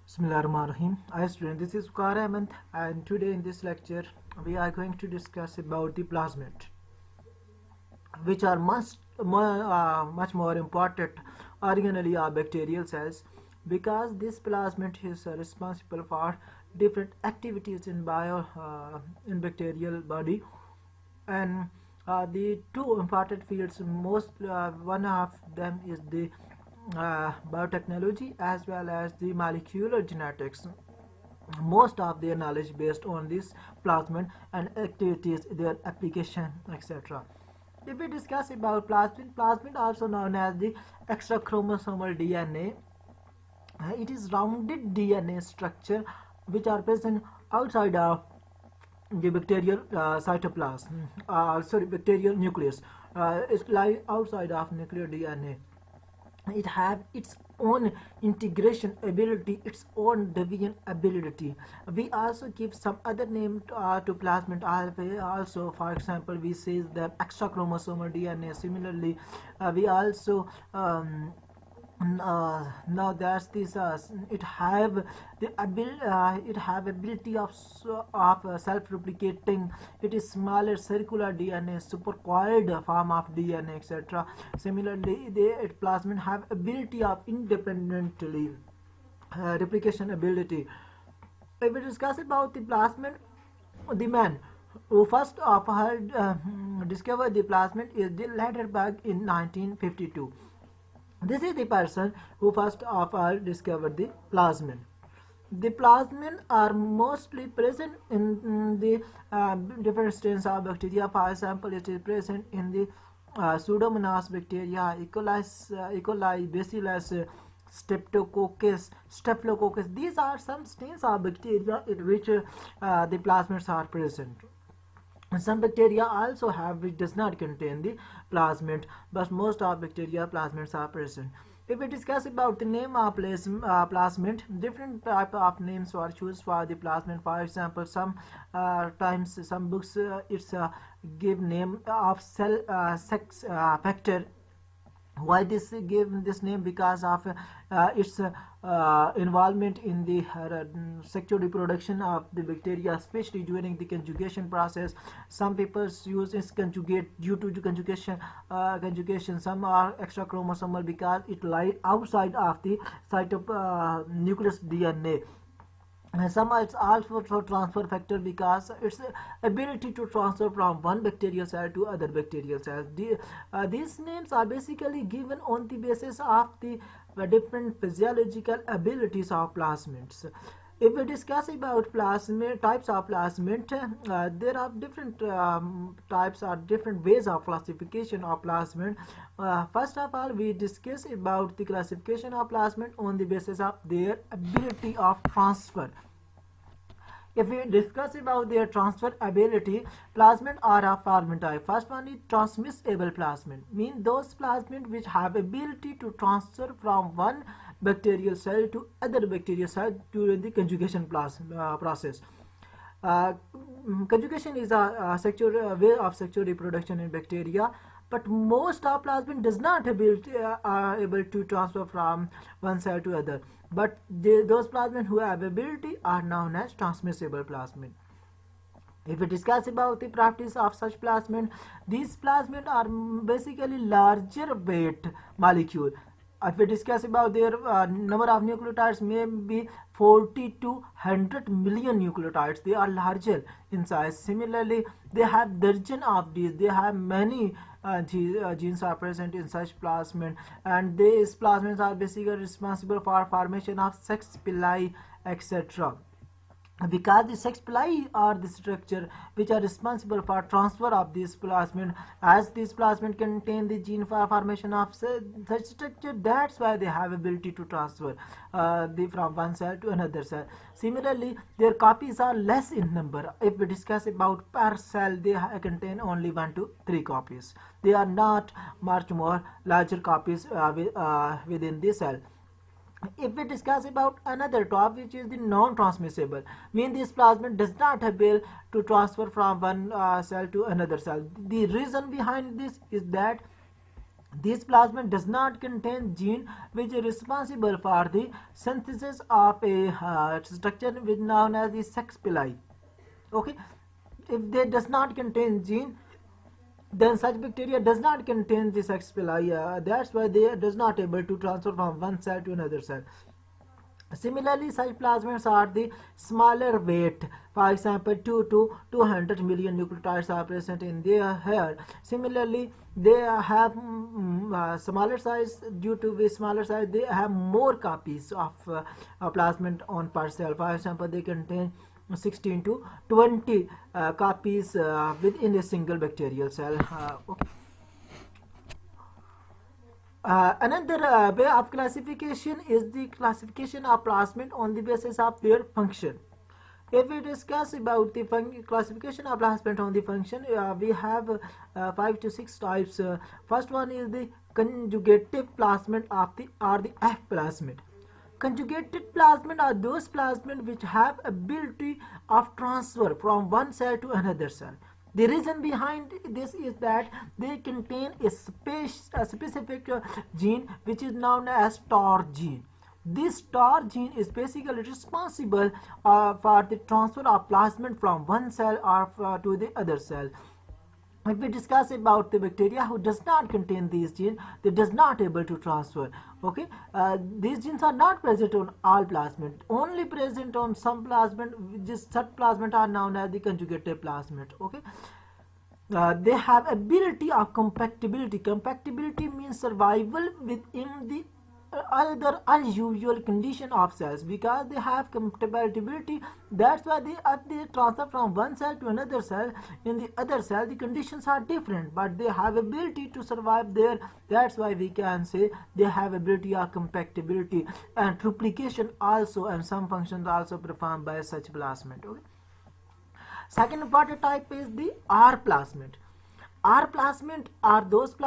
Bismillahirrahmanirrahim. Hi students, this is Waqar Ahmed, and today in this lecture we are going to discuss about the plasmid, which are much more important originally are bacterial cells, because this plasmid is responsible for different activities in bacterial body. And the two important fields, one of them is the biotechnology as well as the molecular genetics. Most of their knowledge based on this plasmid and activities, their application, etc. If we discuss about plasmid also known as the extra chromosomal DNA, it is rounded DNA structure which are present outside of the bacterial cytoplasm, bacterial nucleus. It lies outside of nuclear DNA. It have its own integration ability, its own division ability. We also give some other name to plasmid also. For example, we say the extra chromosomal DNA. Similarly, we also now that's this it have the ability of self-replicating. It is smaller circular DNA, supercoiled form of DNA, etc. Similarly, the plasmid have ability of independently replication ability. If we discuss about the plasmid, the man who first of all discovered the plasmid is the Lederberg in 1952. This is the person who first of all discovered the plasmid. The plasmid are mostly present in the different strains of bacteria. For example, it is present in the Pseudomonas bacteria, E. coli, Bacillus, Staphylococcus. These are some strains of bacteria in which the plasmids are present. Some bacteria also have which does not contain the plasmid, but most of bacteria plasmids are present. If we discuss about the name of plasmid, different type of names are chosen for the plasmid. For example, some times some books it's give name of cell sex factor. Why this give this name? Because of its involvement in the sexual reproduction of the bacteria, especially during the conjugation process. Some people use its conjugate due to the conjugation. Some are extra chromosomal because it lies outside of the nucleus DNA. Some are also for transfer factor because its ability to transfer from one bacterial cell to other bacterial cells. These names are basically given on the basis of the different physiological abilities of plasmids. If we discuss about types of plasmid, there are different types or different ways of classification of plasmid. First of all, we discuss about the classification of plasmid on the basis of their ability of transfer. If we discuss about their transfer ability, plasmid are of following type. First one is transmissible plasmid, mean those plasmid which have ability to transfer from one bacterial cell to other bacterial cell during the conjugation process. Conjugation is a way of sexual reproduction in bacteria, but most of plasmid does not are able to transfer from one cell to other. But those plasmid who have ability are known as transmissible plasmid. If we discuss about the properties of such plasmid, these plasmid are basically larger weight molecule. If we discuss about their number of nucleotides, may be 40 to 100 million nucleotides. They are larger in size. Similarly, they have dozens of these. They have many genes are present in such plasmid, and these plasmids are basically responsible for formation of sex pili, etc. Because the sex pili are the structure which are responsible for transfer of this plasmid. As this plasmid contain the gene for formation of such structure, that's why they have ability to transfer from one cell to another cell. Similarly, their copies are less in number. If we discuss about per cell, they contain only 1 to 3 copies. They are not much more larger copies within the cell. If we discuss about another topic, which is the non-transmissible, mean this plasmid does not able to transfer from one cell to another cell. The reason behind this is that This plasmid does not contain gene which is responsible for the synthesis of a structure which known as the sex pili. Okay, if they does not contain gene, then such bacteria does not contain the sex pili. That's why they does not able to transfer from one cell to another cell. Similarly, such plasmids are the smaller weight. For example, 2 to 200 million nucleotides are present in their hair. Similarly, they have smaller size. Due to the smaller size, they have more copies of plasmid on per cell. For example, they contain 16 to 20 copies within a single bacterial cell. Okay. Another way of classification is the classification of plasmid on the basis of their function. If we discuss about the classification of plasmid on the function, we have 5 to 6 types. First one is the conjugative plasmid of the F plasmid. Conjugated plasmid are those plasmid which have ability of transfer from one cell to another cell. The reason behind this is that they contain a specific gene which is known as TOR gene. This TOR gene is basically responsible for the transfer of plasmid from one cell or to the other cell. If we discuss about the bacteria who does not contain these genes, they does not able to transfer. Okay, these genes are not present on all plasmid, only present on some plasmid. Just such plasmid are known as the conjugative plasmid. Okay, they have ability of compatibility. Compatibility means survival within the other unusual condition of cells. Because they have compatibility, that's why they transfer from one cell to another cell. In the other cell the conditions are different, but they have ability to survive there. That's why we can say they have ability of compatibility, and replication also, and some functions also performed by such plasmid. Okay. Second important type is the R plasmid. R plasmid are those plasmid